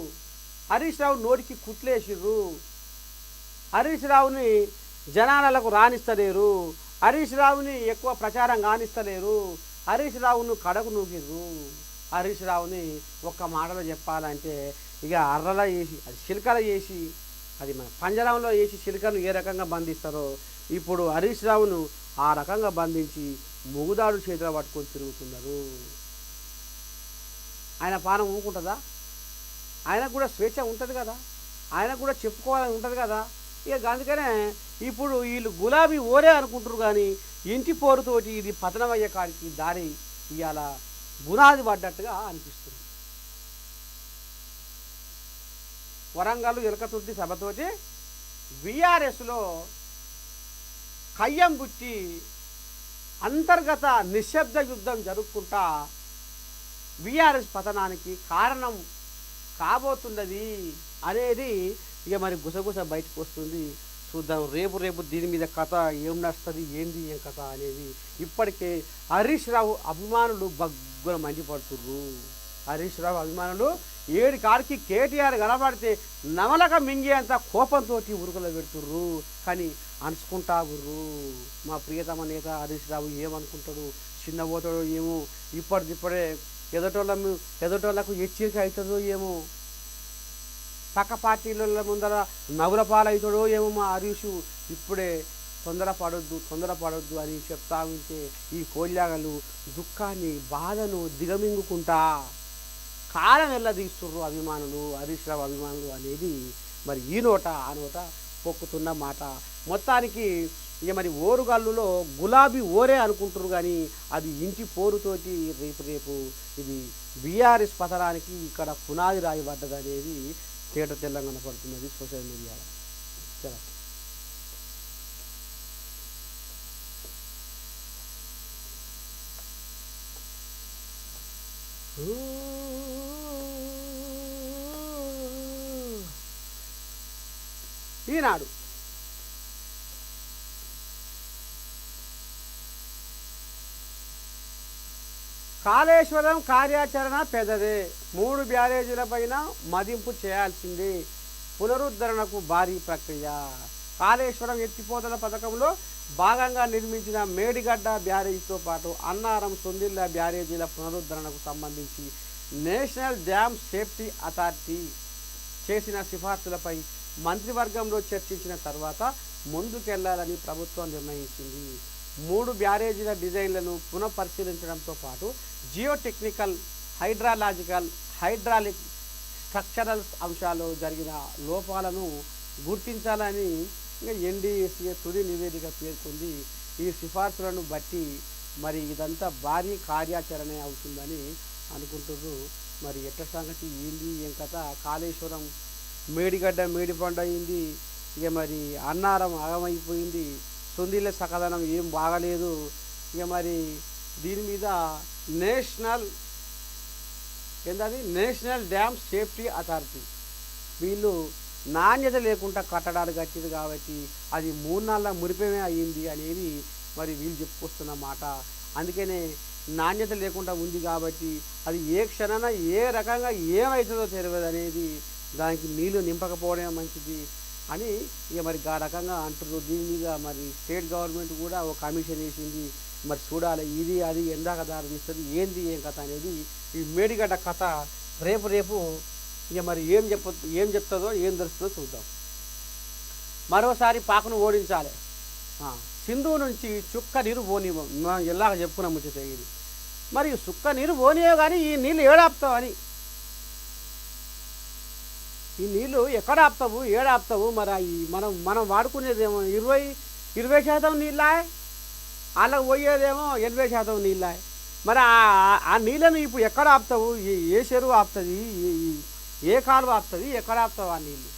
హరీష్ రావు నోటికి కుట్లేసిర్రు, హరీష్ రావుని జనాలకు రాణిస్తలేరు, హరీష్ రావుని ఎక్కువ ప్రచారం కానిస్తలేరు, హరీష్ రావును కడకు నూకిర్రు. హరీష్ రావుని ఒక్క మాటలో చెప్పాలంటే ఇక అర్రల వేసి అది చిలకల వేసి అది మన పంజరంలో వేసి చిలకను ఏ రకంగా బంధిస్తారో ఇప్పుడు హరీష్ రావును ఆ రకంగా బంధించి ముగుదాడు చేతిలో పట్టుకొని తిరుగుతున్నారు. ఆయన పానం ఊకుంటుందా? ఆయనకు కూడా స్వేచ్ఛ ఉంటుంది కదా, ఆయనకు కూడా చెప్పుకోవాలని ఉంటుంది కదా. ఇక అందుకనే ఇప్పుడు వీళ్ళు గులాబీ ఓరే అనుకుంటారు కానీ ఇంటి పోరుతోటి ఇది పతనమయ్యే కాడికి దారి ఇవాళ బునాది పడ్డట్టుగా అనిపిస్తుంది. వరంగల్ ఎలకతుర్తి సభతోటి బీఆర్ఎస్లో కయ్యం బుట్టి అంతర్గత నిశ్శబ్ద యుద్ధం జరుపుకుంటా బీఆర్ఎస్ పతనానికి కారణం కాబోతున్నది అనేది ఇక మరి గుసగుస బయటకు వస్తుంది. చూద్దాం రేపు దీని మీద కథ ఏం నడుస్తుంది, ఏం కథ అనేది. ఇప్పటికే హరీష్ రావు అభిమానులు బగ్గున మండిపడుతుర్రు. హరీష్ రావు అభిమానులు 7 కాడికి కేటీఆర్ కనబడితే నమలక మింగేంత కోపంతో ఉరుకులో పెడుతుర్రు. కానీ అనుకుంటా గుర్రు మా ప్రియతమ నేత హరీష్ రావు ఏమనుకుంటాడు, చిన్నపోతాడో ఏమో, ఇప్పటికిప్పుడే ఎదటోళ్ళకు హెచ్చరిక అవుతుందో ఏమో, పక్క పార్టీల ముందర నవ్వుల పాలవుతాడో ఏమో మా హరీషు, ఇప్పుడే తొందరపడొద్దు అని చెప్తా ఉంటే ఈ కోల్యాగలు దుఃఖాన్ని బాధను దిగమింగుకుంటా కాలం వెళ్ళదీస్తుర్రు అభిమానులు, హరీష్ రావు అభిమానులు అనేది మరి ఈ నోట ఆ నోట పొక్కుతున్న మాట. మొత్తానికి ఇక మరి ఓరుగల్లులో గులాబీ ఓరే అనుకుంటారు కానీ అది ఇంటి పోరుతోటి రేపు ఇది బీఆర్ఎస్ పతనానికి ఇక్కడ పునాది రాయబడ్డది అనేది తేట తెల్లంగా కనపడుతున్నది సోషల్ మీడియాలో. చాలా ఈనాడు కాళేశ్వరం కార్యాచరణ పెద్దదే, 3 బ్యారేజీలపైన మదింపు చేయాల్సిందే, పునరుద్ధరణకు భారీ ప్రక్రియ. కాళేశ్వరం ఎత్తిపోతల పథకంలో భాగంగా నిర్మించిన మేడిగడ్డ బ్యారేజీతో పాటు అన్నారం సొందిళ్ళ బ్యారేజీల పునరుద్ధరణకు సంబంధించి నేషనల్ డ్యామ్ సేఫ్టీ అథారిటీ చేసిన సిఫార్సులపై మంత్రివర్గంలో చర్చించిన తర్వాత ముందుకెళ్లాలని ప్రభుత్వం నిర్ణయించింది. 3 బ్యారేజీల డిజైన్లను పునఃపరిశీలించడంతో పాటు జియోటెక్నికల్, హైడ్రాలిక్, స్ట్రక్చరల్ అంశాల్లో జరిగిన లోపాలను గుర్తించాలని ఎన్డీఏసీఏ తుది నివేదిక పేర్కొంది. ఈ సిఫార్సులను బట్టి మరి ఇదంతా భారీ కార్యాచరణే అవుతుందని అనుకుంటున్నారు. మరి ఎట్ల సంగతి ఏంది ఏం కథ? కాళేశ్వరం మేడిగడ్డ మేడిపండు అయింది, ఇక మరి అన్నారం ఆగమైపోయింది, సొందిళ్ళ సకదనం ఏం బాగలేదు. ఇక మరి దీని మీద నేషనల్ డ్యామ్ సేఫ్టీ అథారిటీ వీళ్ళు నాణ్యత లేకుండా కట్టడాలు కట్టింది కాబట్టి అది 3 నెలల మురిపమే అయ్యింది అనేది మరి వీళ్ళు చెప్పుకొస్తున్న మాట. అందుకనే నాణ్యత లేకుండా ఉంది కాబట్టి అది ఏ క్షణాన ఏ రకంగా ఏమవుతుందో తెలియదు అనేది, దానికి నీళ్లు నింపకపోవడమే మంచిది అని ఇక మరి ఆ రకంగా అంటున్నారు. దీని మీద మరి స్టేట్ గవర్నమెంట్ కూడా ఒక కమిషన్ వేసింది. మరి చూడాలి ఇది అది ఎందాక దారి తీస్తుంది ఏంది ఏం కథ అనేది. ఈ మేడిగడ్డ కథ రేపు ఇక మరి ఏం చెప్తుందో ఏం తెలుస్తుందో చూద్దాం. మరోసారి పాకను ఓడించాలి, సింధు నుంచి చుక్క నీరు పోనివ్వం. మనం ఎలాగ చెప్పుకున్నాం ముచ్చట ఇది. మరి చుక్క నీరు పోనియో కానీ ఈ నీళ్ళు ఏడాపుతావని, ఈ నీళ్ళు ఎక్కడ ఆపుతావు ఏడాపుతావు? మరి మనం వాడుకునేదేమో 20% నీళ్ళ, వాళ్ళకు పోయేదేమో 80% నీళ్ళ. మరి ఆ నీళ్ళను ఇప్పుడు ఎక్కడ ఆపుతావు? ఏ చెరువు ఆపుతుంది, ఏ కాలువ ఆపుతుంది, ఎక్కడ ఆపుతావు ఆ నీళ్ళు?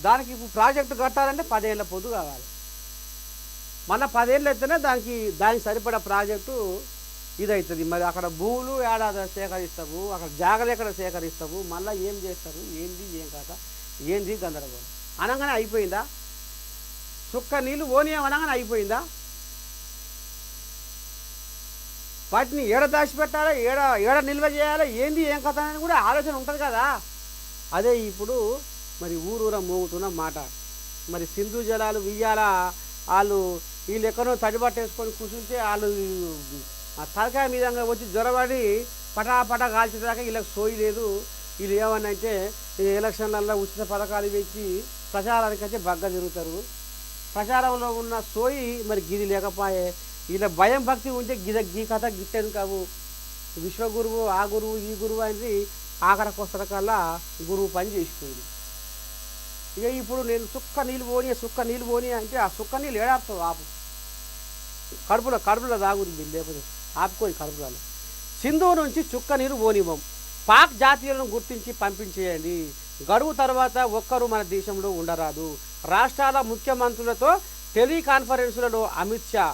దానికి ఇప్పుడు ప్రాజెక్టు కట్టాలంటే 10 ఏళ్ళ పొద్దు కావాలి. మళ్ళీ 10 ఏళ్ళు అయితేనే దానికి సరిపడా ప్రాజెక్టు ఇదవుతుంది. మరి అక్కడ భూములు ఏడాది సేకరిస్తావు, అక్కడ జాగ్రత్త ఎక్కడ సేకరిస్తావు, మళ్ళీ ఏం చేస్తారు ఏంది ఏం కథ ఏంది గందరగోళం. అనగానే అయిపోయిందా? చుక్క నీళ్ళు ఓనియం అనగానే అయిపోయిందా? వాటిని ఏడ దాచిపెట్టాలి, ఏడ నిల్వ చేయాలి, ఏంది ఏం కథ అని కూడా ఆలోచన ఉంటుంది కదా. అదే ఇప్పుడు మరి ఊరూర మోగుతున్న మాట. మరి సింధు జలాలు వియ్యాల వీళ్ళు ఎక్కడో తడిబట్టేసుకొని కూర్చుంటే వాళ్ళు ఆ తలకాయ మీదంగా వచ్చి జ్వరపడి పటా కాల్చేదాకా వీళ్ళకి సోయి లేదు. వీళ్ళు ఏమన్నంటే ఎలక్షన్లలో ఉచిత పథకాలు పెట్టి ప్రచారానికి అయితే బగ్గ తిరుగుతారు. ప్రచారంలో ఉన్న సోయి మరి గిది లేకపోయే. వీళ్ళ భయం భక్తి ఉంటే గీ కథ గిట్టేది కావు. విశ్వగురువు ఆ గురువు ఈ గురువు అనేది ఆఖరికి వస్తకల్లా గురువు పని చేసిపోయింది. ఇక ఇప్పుడు నేను చుక్క నీళ్ళు పోనీ అంటే ఆ చుక్క నీళ్ళు ఏడాపుతావు? ఆపు, కడుపులో తాగుతుంది, లేకపోతే ఆపుకొని కడుపులలో. సింధు నుంచి చుక్క నీరు పోనివ్వం, పాక్ జాతీయులను గుర్తించి పంపించేయండి. గడువు తర్వాత ఒక్కరూ మన దేశంలో ఉండరాదు. రాష్ట్రాల ముఖ్యమంత్రులతో టెలికాన్ఫరెన్సులలో అమిత్ షా.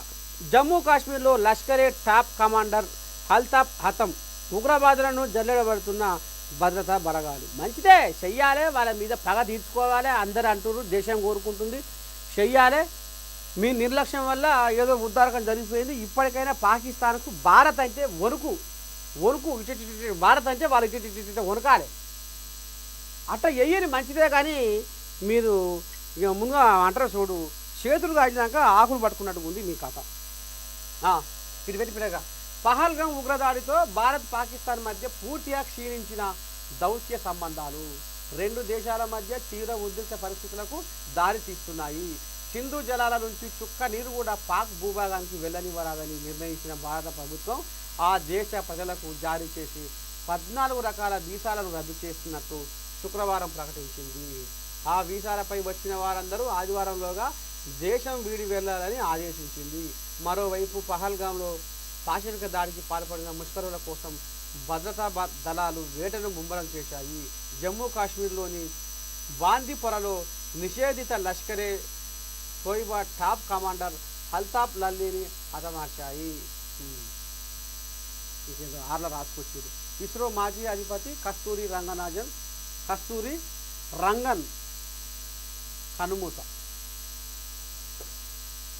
జమ్మూ కాశ్మీర్లో లష్కరే టాప్ కమాండర్ అల్తాఫ్ హతం. ఉగ్రవాదులను జల్లెడబడుతున్న భద్రతా బలగాలు. మంచిదే, చెయ్యాలి, వాళ్ళ మీద పగ తీర్చుకోవాలి. అందరూ అంటున్నారు, దేశం కోరుకుంటుంది, చెయ్యాలి. మీ నిర్లక్ష్యం వల్ల ఏదో ఉద్దారకం జరిగిపోయింది. ఇప్పటికైనా పాకిస్తాన్కు భారత్ అంటే వణుకు, భారత్ అంటే వాళ్ళు ఇటు వణుకాలి. అట్లా వెయ్యని మంచిదే. కానీ మీరు ఇక ముందుగా అంటారు చూడు, చేతులు కాచినాక ఆకులు పట్టుకున్నట్టుగా ఉంది మీ కథ. ఇటు పెట్టి పిల్లగా పహల్గామ్ ఉగ్రదాడితో భారత్ పాకిస్తాన్ మధ్య పూర్తిగా క్షీణించిన దౌత్య సంబంధాలు రెండు దేశాల మధ్య తీవ్ర ఉద్రిక్త పరిస్థితులకు దారి తీస్తున్నాయి. సింధు జలాల నుంచి చుక్క నీరు కూడా పాక్ భూభాగానికి వెళ్ళనివ్వరాదని నిర్ణయించిన భారత ప్రభుత్వం ఆ దేశ ప్రజలకు జారీ చేసి 14 రకాల వీసాలను రద్దు చేస్తున్నట్టు శుక్రవారం ప్రకటించింది. ఆ వీసాలపై వచ్చిన వారందరూ ఆదివారంలోగా దేశం వీడి వెళ్లాలని ఆదేశించింది. మరోవైపు పహల్గామ్లో పాశవిక దాడికి పాల్పడిన ముష్కరుల కోసం భద్రతా దళాలు వేటను ముమ్మరం చేశాయి. జమ్మూ కాశ్మీర్లోని బాందీపురలో నిషేధిత లష్కరే తోయిబా టాప్ కమాండర్ అల్తాఫ్ లల్లీని హతమార్చాయి. ఇంకేదో ఆర్ల రాసుకొచ్చారు. ఇస్రో మాజీ అధిపతి కస్తూరి రంగన్ కనుమూత.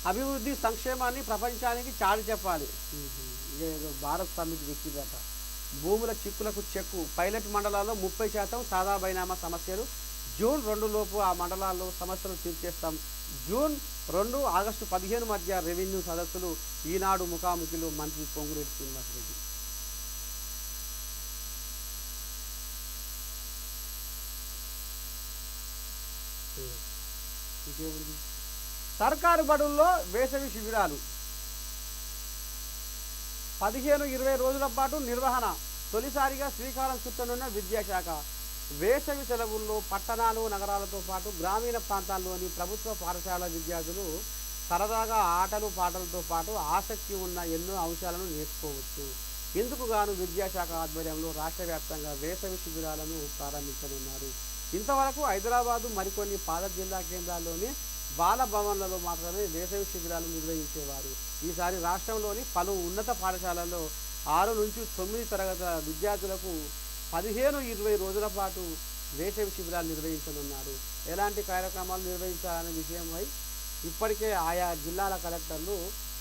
అభివృద్ధి సంక్షేమాన్ని ప్రపంచానికి చాటి చెప్పాలి. ఏదో భారత్ సమ్మిట్ వ్యక్తిగత భూముల చిక్కులకు చెక్కు. పైలట్ మండలాల్లో 30% సాదా బైనామా సమస్యలు. జూన్ 2 లోపు ఆ మండలాల్లో సమస్యలు తీర్చేస్తాం. జూన్ 2 ఆగస్టు 15 మధ్య రెవెన్యూ సదస్సులు. ఈనాడు ముఖాముఖిలో మంత్రి పొంగులేటి శ్రీనివాసరెడ్డి. సర్కారు బడుల్లో వేసవి శిబిరాలు 15-20 రోజుల పాటు నిర్వహణ. తొలిసారిగా శ్రీకారం చుట్టనున్న విద్యాశాఖ. వేసవి సెలవుల్లో పట్టణాలు నగరాలతో పాటు గ్రామీణ ప్రాంతాల్లోని ప్రభుత్వ పాఠశాల విద్యార్థులు సరదాగా ఆటలు పాటలతో పాటు ఆసక్తి ఉన్న ఎన్నో అంశాలను నేర్చుకోవచ్చు. ఇందుకు గాను విద్యాశాఖ ఆధ్వర్యంలో రాష్ట్ర వ్యాప్తంగా వేసవి శిబిరాలను ప్రారంభించనున్నారు. ఇంతవరకు హైదరాబాదు మరికొన్ని పాత జిల్లా కేంద్రాల్లోని బాలభవన్లలో మాత్రమే వేసవి శిబిరాలు నిర్వహించేవారు. ఈసారి రాష్ట్రంలోని పలు ఉన్నత పాఠశాలల్లో 6 నుంచి 9 తరగతుల విద్యార్థులకు 15-20 రోజుల పాటు వేసవి శిబిరాలు నిర్వహించనున్నారు. ఎలాంటి కార్యక్రమాలు నిర్వహించాలనే విషయమై ఇప్పటికే ఆయా జిల్లాల కలెక్టర్లు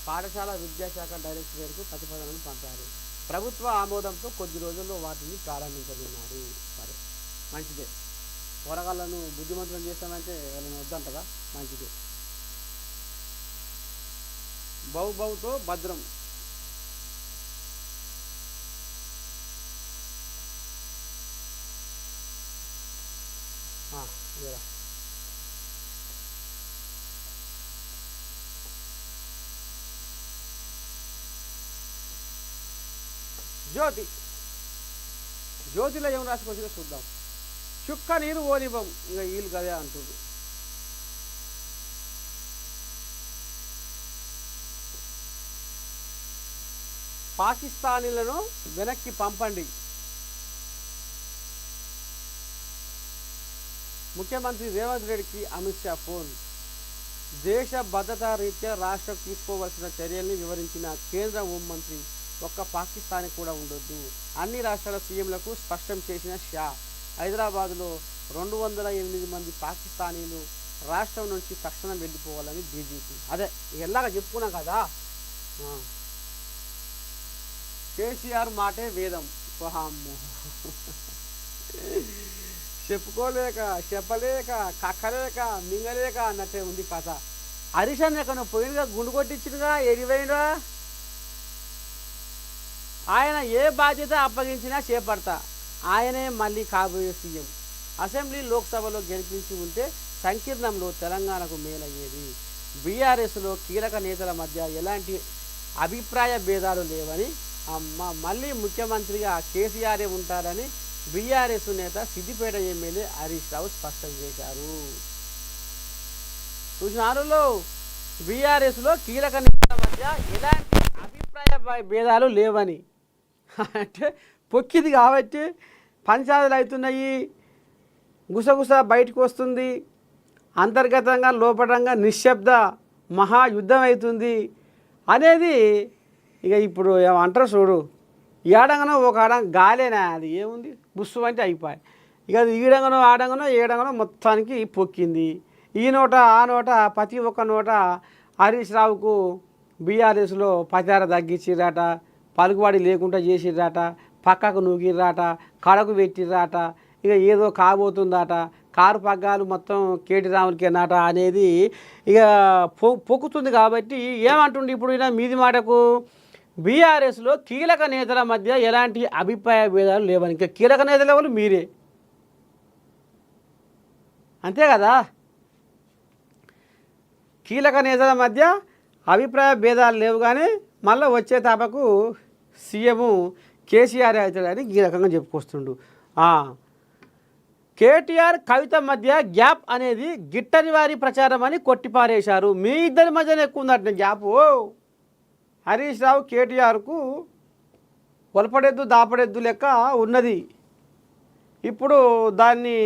పాఠశాల విద్యాశాఖ డైరెక్టరేట్కు ప్రతిపాదనలు పంపారు. ప్రభుత్వ ఆమోదంతో కొద్ది రోజుల్లో వాటిని ప్రారంభించనున్నారు. సరే, మంచిదే. పోరగాళ్ళను బుద్ధిమంతులను చేస్తామంటే వాళ్ళని వద్దంటగా, మంచిదే. బౌతో భద్రం. జ్యోతిలో ఏం రాసుకొచ్చినా చూద్దాం. చుక్క నీరు ఓనివ్వం, ఇక వీళ్ళు కదే అంటుంది. పాకిస్తానీలను వెనక్కి పంపండి. ముఖ్యమంత్రి రేవంత్ రెడ్డికి అమిత్ షా ఫోన్. దేశ భద్రతా రీత్యా రాష్ట్రం తీసుకోవాల్సిన చర్యల్ని వివరించిన కేంద్ర హోంమంత్రి ఒక్క పాకిస్తానీ కూడా ఉండొద్దు. అన్ని రాష్ట్రాల సీఎంలకు స్పష్టం చేసిన షా. హైదరాబాదులో 208 మంది పాకిస్తానీలు రాష్ట్రం నుంచి తక్షణం వెళ్ళిపోవాలని బీజేపీ. అదే ఎలాగ చెప్పుకున్నాం కదా, కేసీఆర్ మాటే వేదం. చెప్పుకోలేక చెప్పలేక కక్కలేక మింగలేక అన్నట్టే ఉంది కథ. హరీషన్ ఎక్కడ పోయినగా గుండు కొట్టించినగా ఎడిపోయినరా. ఆయన ఏ బాధ్యత అప్పగించినా చేపడతా, ఆయనే మళ్ళీ కాబోయే సీఎం. అసెంబ్లీ లోక్సభలో గెలిపించి ఉంటే సంకీర్ణంలో తెలంగాణకు మేలయ్యేది. బీఆర్ఎస్లో కీలక నేతల మధ్య ఎలాంటి అభిప్రాయ భేదాలు లేవని, మళ్ళీ ముఖ్యమంత్రిగా కేసీఆరే ఉంటారని బీఆర్ఎస్ నేత సిద్దిపేట ఎమ్మెల్యే హరీష్ రావు స్పష్టం చేశారు. చూసినారులో బీఆర్ఎస్లో కీలక నేతల మధ్య ఎలాంటి అభిప్రాయ భేదాలు లేవని, అంటే పొక్కిది కాబట్టి పంచాయతీలు అవుతున్నాయి, గుసగుస బయటకు వస్తుంది, అంతర్గతంగా లోపటంగా నిశ్శబ్ద మహాయుద్ధం అవుతుంది అనేది. ఇక ఇప్పుడు ఏమంటారు చూడు, ఏడంగానో ఒక ఆడంగా గాలేనా, అది ఏముంది బుస్సు అంటే అయిపోయి. ఇక అది ఈడంగానో ఆడంగానో ఏడంగానో మొత్తానికి పొక్కింది. ఈ నోట ఆ నోట ప్రతి ఒక్క నోట హరీష్ రావుకు బీఆర్ఎస్లో ప్రచారం తగ్గించిర్రాట, పలుకుబడి లేకుండా చేసిర్రాట, పక్కకు నూకిర్రాట, కడకు పెట్టిర్రాట, ఇక ఏదో కాబోతుందట, కారు పగ్గాలు మొత్తం కేటీ రాములకే నాట అనేది ఇక పొక్కుతుంది. కాబట్టి ఏమంటుండే ఇప్పుడు ఈయన మీది మాటకు బీఆర్ఎస్లో కీలక నేతల మధ్య ఎలాంటి అభిప్రాయ భేదాలు లేవని. ఇంకా కీలక నేతలు ఎవరు? మీరే, అంతే కదా. కీలక నేతల మధ్య అభిప్రాయ భేదాలు లేవు, కానీ మళ్ళీ వచ్చే తాపకు సీఎం కేసీఆర్ అవుతాడని ఈ రకంగా చెప్పుకొస్తుండు. కేటీఆర్ కవిత మధ్య గ్యాప్ అనేది గిట్టని వారి ప్రచారం అని కొట్టిపారేశారు. మీ ఇద్దరి మధ్యనే ఎక్కువ ఉందట గ్యాప్. హరీష్ రావు కేటీఆర్కు ఒలపడెద్దు దాపడెద్దు లెక్క ఉన్నది. ఇప్పుడు దాన్ని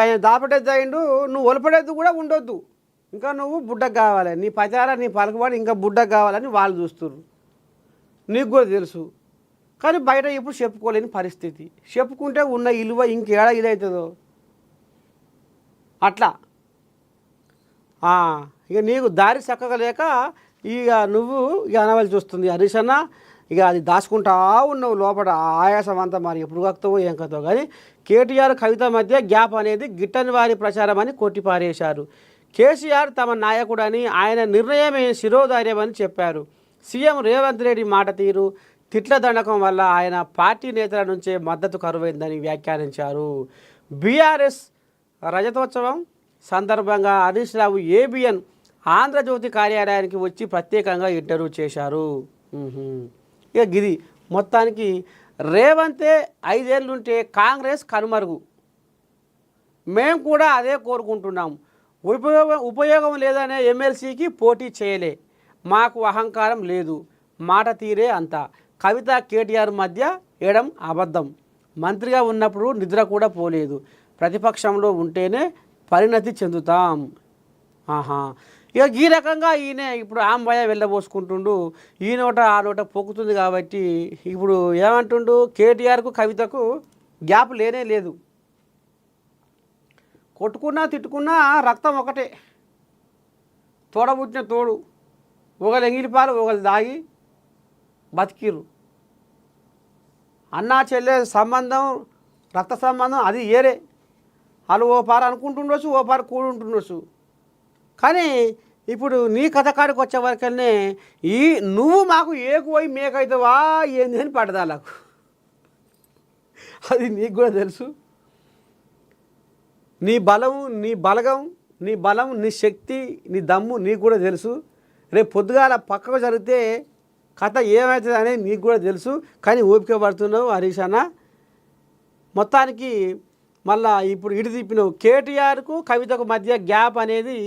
ఆయన దాపడెద్దు అయిండు, నువ్వు ఒలపడెద్దు కూడా ఉండొద్దు, ఇంకా నువ్వు బుడ్డకు కావాలి, నీ ప్రచారం నీ పలుకుబడి ఇంకా బుడ్డకు కావాలని వాళ్ళు చూస్తున్నారు. నీకు కూడా తెలుసు, కానీ బయట ఇప్పుడు చెప్పుకోలేని పరిస్థితి. చెప్పుకుంటే ఉన్న ఇలువ ఇంకేడా ఇదవుతుందో అట్లా. ఇక నీకు దారి చక్కగా లేక ఇక నువ్వు ఇక అనవలసి వస్తుంది హరీష్ అన్న. ఇక అది దాచుకుంటా ఉన్నావు లోపల, ఆయాసం అంతా మరి ఎప్పుడు కాకుతావో ఏం కతావో. కానీ కేటీఆర్ కవిత మధ్య గ్యాప్ అనేది గిట్టని వారి ప్రచారం అని కొట్టిపారేశారు. కేసీఆర్ తమ నాయకుడని, ఆయన నిర్ణయమే శిరోధార్యమని చెప్పారు. సీఎం రేవంత్ రెడ్డి మాట తీరు, తిట్ల దండకం వల్ల ఆయన పార్టీ నేతల నుంచే మద్దతు కరువైందని వ్యాఖ్యానించారు. బీఆర్ఎస్ రజతోత్సవం సందర్భంగా హరీష్ రావు ఏబిఎన్ ఆంధ్రజ్యోతి కార్యాలయానికి వచ్చి ప్రత్యేకంగా ఇంటర్వ్యూ చేశారు. ఇక గిది మొత్తానికి రేవంతే 5 ఏళ్ళుంటే కాంగ్రెస్ కనుమరుగు, మేము కూడా అదే కోరుకుంటున్నాం. ఉపయోగం లేదనే ఎమ్మెల్సీకి పోటీ చేయలే, మాకు అహంకారం లేదు, మాట తీరే అంతా. కవిత కేటీఆర్ మధ్య ఏడం అబద్ధం. మంత్రిగా ఉన్నప్పుడు నిద్ర కూడా పోలేదు, ప్రతిపక్షంలో ఉంటేనే పరిణతి చెందుతాం. ఇక ఈ రకంగా ఈయన ఇప్పుడు ఆంబయ్య వెళ్ళబోసుకుంటుండు. ఈ నోట ఆ నోట పొక్కుతుంది. కాబట్టి ఇప్పుడు ఏమంటుండు, కేటీఆర్కు కవితకు గ్యాప్ లేనే లేదు. కొట్టుకున్నా తిట్టుకున్నా రక్తం ఒకటే, తోడబుట్టిన తోడు. ఒకళ్ళు ఎంగిలిపాలు ఒకళ్ళు దాగి బతికిరు. అన్నా చెల్లె సంబంధం, రక్త సంబంధం అది ఏరే. వాళ్ళు ఓ పారు అనుకుంటుండొచ్చు, ఓ పారు కూడుంటుండొచ్చు. కానీ ఇప్పుడు నీ కథ కాడికి వచ్చే వరకనే నువ్వు మాకు ఏకువై మేకైతావా ఏంది అని పడదాలకు. అది నీకు కూడా తెలుసు. నీ బలం, నీ బలగం, నీ బలం, నీ శక్తి, నీ దమ్ము నీకు కూడా తెలుసు. రేపు పొద్దుగాల పక్కకు జరిగితే కథ ఏమవుతుంది అనేది నీకు కూడా తెలుసు. కానీ ఓపిక పడుతున్నావు హరీష్ అన్న. మొత్తానికి మళ్ళా ఇప్పుడు ఇటు తిప్పినావు. కేటీఆర్కు కవితకు మధ్య గ్యాప్ అనేది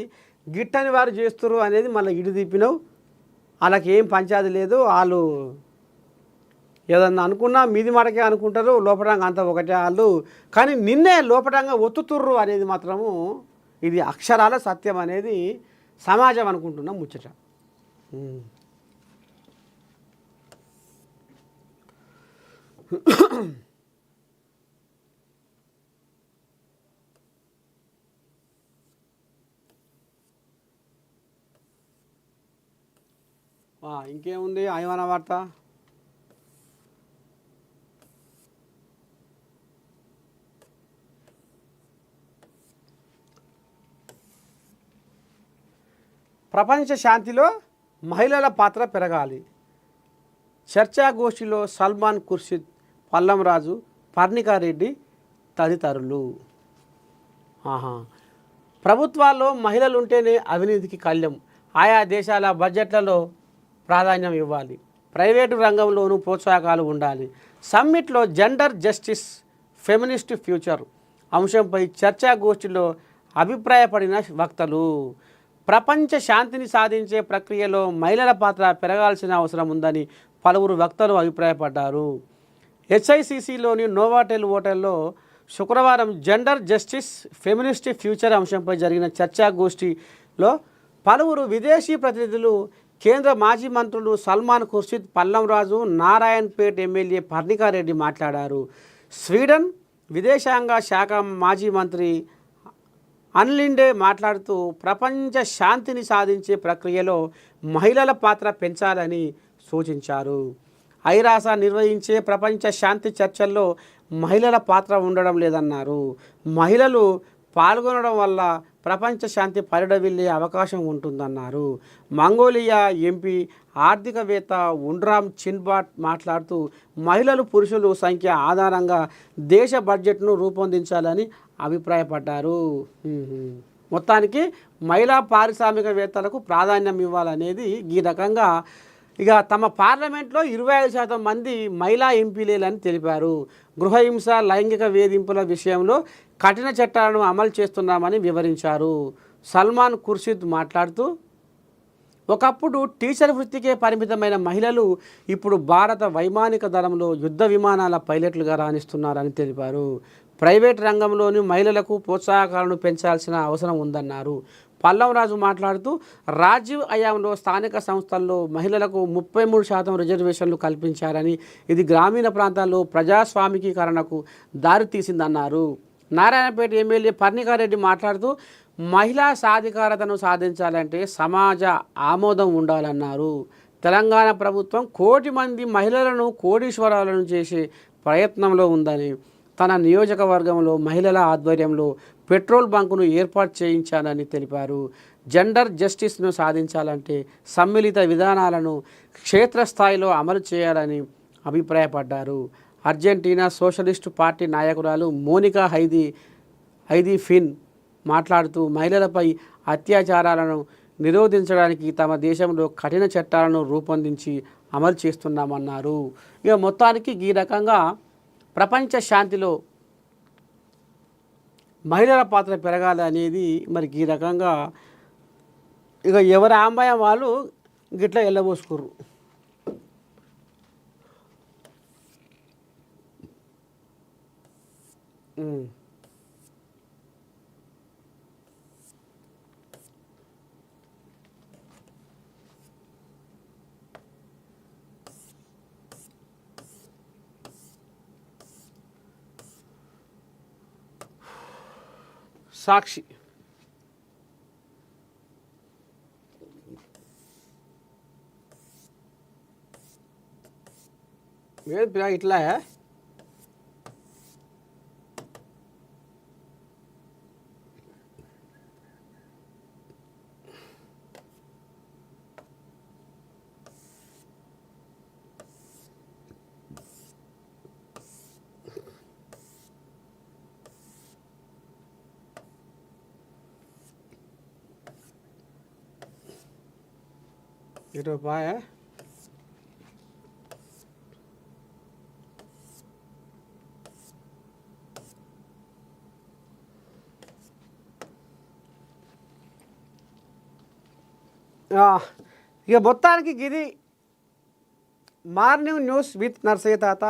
గిట్టని వారు చేస్తున్నారు అనేది మళ్ళీ ఇటు తిప్పినావు. వాళ్ళకి ఏం పంచాది లేదు, వాళ్ళు ఏదన్నా అనుకున్నా మీది మాటకే అనుకుంటారు, లోపటంగా అంతా ఒకటే వాళ్ళు. కానీ నిన్నే లోపటంగా ఒత్తుతుర్రు అనేది మాత్రము ఇది అక్షరాల సత్యం అనేది సమాజం అనుకుంటున్నాం ముచ్చట. ఇంకేముంది ఆయమాన వార్త. ప్రపంచ శాంతిలో మహిళల పాత్ర పెరగాలి. చర్చాగోష్ఠిలో సల్మాన్ ఖుర్షిద్, పల్లం రాజు, పర్ణికారెడ్డి తదితరులు. ప్రభుత్వాల్లో మహిళలుంటేనే అవినీతికి కళ్యం. ఆయా దేశాల బడ్జెట్లలో ప్రాధాన్యం ఇవ్వాలి. ప్రైవేటు రంగంలోనూ ప్రోత్సాహకాలు ఉండాలి. సమ్మిట్లో జెండర్ జస్టిస్, ఫెమినిస్ట్ ఫ్యూచర్ అంశంపై చర్చాగోష్ఠిలో అభిప్రాయపడిన వక్తలు ప్రపంచ శాంతిని సాధించే ప్రక్రియలో మహిళల పాత్ర పెరగాల్సిన అవసరం ఉందని పలువురు వక్తలు అభిప్రాయపడ్డారు. హెచ్ఐసిసిలోని నోవాటెల్ హోటల్లో శుక్రవారం జెండర్ జస్టిస్, ఫెమినిస్ట్ ఫ్యూచర్ అంశంపై జరిగిన చర్చాగోష్ఠిలో పలువురు విదేశీ ప్రతినిధులు, కేంద్ర మాజీ మంత్రులు సల్మాన్ ఖుర్షిద్, పల్లం రాజు, నారాయణపేట్ ఎమ్మెల్యే పర్ణికారెడ్డి మాట్లాడారు. స్వీడన్ విదేశాంగ శాఖ మాజీ మంత్రి అన్లిండే మాట్లాడుతూ ప్రపంచ శాంతిని సాధించే ప్రక్రియలో మహిళల పాత్ర పెంచాలని సూచించారు. ఐరాస నిర్వహించే ప్రపంచ శాంతి చర్చల్లో మహిళల పాత్ర ఉండడం లేదన్నారు. మహిళలు పాల్గొనడం వల్ల ప్రపంచ శాంతి పరిడవిల్లే అవకాశం ఉంటుందన్నారు. మంగోలియా ఎంపీ ఆర్థికవేత్త ఉండ్రామ్ చిన్బాట్ మాట్లాడుతూ మహిళలు పురుషులు సంఖ్య ఆధారంగా దేశ బడ్జెట్ను రూపొందించాలని అభిప్రాయపడ్డారు. మొత్తానికి మహిళా పారిశ్రామికవేత్తలకు ప్రాధాన్యం ఇవ్వాలనేది ఈ రకంగా ఇక తమ పార్లమెంట్లో 25% మంది మహిళా ఎంపీలేలని తెలిపారు. గృహహింస లైంగిక వేధింపుల విషయంలో కఠిన చట్టాలను అమలు చేస్తున్నామని వివరించారు. సల్మాన్ ఖుర్షిద్ మాట్లాడుతూ ఒకప్పుడు టీచర్ వృత్తికే పరిమితమైన మహిళలు ఇప్పుడు భారత వైమానిక దళంలో యుద్ధ విమానాల పైలట్లుగా రాణిస్తున్నారని తెలిపారు. ప్రైవేట్ రంగంలోని మహిళలకు ప్రోత్సాహకాలను పెంచాల్సిన అవసరం ఉందన్నారు. పల్లవరాజు మాట్లాడుతూ రాజీవ్ హయాంలో స్థానిక సంస్థల్లో మహిళలకు 33% రిజర్వేషన్లు కల్పించారని, ఇది గ్రామీణ ప్రాంతాల్లో ప్రజాస్వామికీకరణకు దారితీసిందన్నారు. నారాయణపేట ఎమ్మెల్యే పర్ణికారెడ్డి మాట్లాడుతూ మహిళా సాధికారతను సాధించాలంటే సమాజ ఆమోదం ఉండాలన్నారు. తెలంగాణ ప్రభుత్వం 1 కోటి మంది మహిళలను కోటీశ్వరాలను చేసే ప్రయత్నంలో ఉందని, తన నియోజకవర్గంలో మహిళల ఆధ్వర్యంలో పెట్రోల్ బంకును ఏర్పాటు చేయించానని తెలిపారు. జెండర్ జస్టిస్ను సాధించాలంటే సమ్మిళిత విధానాలను క్షేత్రస్థాయిలో అమలు చేయాలని అభిప్రాయపడ్డారు. అర్జెంటీనా సోషలిస్టు పార్టీ నాయకురాలు మోనికా హైదీ ఫిన్ మాట్లాడుతూ మహిళలపై అత్యాచారాలను నిరోధించడానికి తమ దేశంలో కఠిన చట్టాలను రూపొందించి అమలు చేస్తున్నామన్నారు. ఇక మొత్తానికి ఈ రకంగా ప్రపంచ శాంతిలో మహిళల పాత్ర పెరగాలి అనేది మరి ఈ రకంగా ఇక ఎవరి ఆంబాయం వాళ్ళు గిట్లా వెళ్ళబోసుకుర్రు. సాక్షి ఇట్లా ఇటు పాయ ఇక మొత్తానికి ఇది మార్నింగ్ న్యూస్ విత్ నర్సయ్య తాత.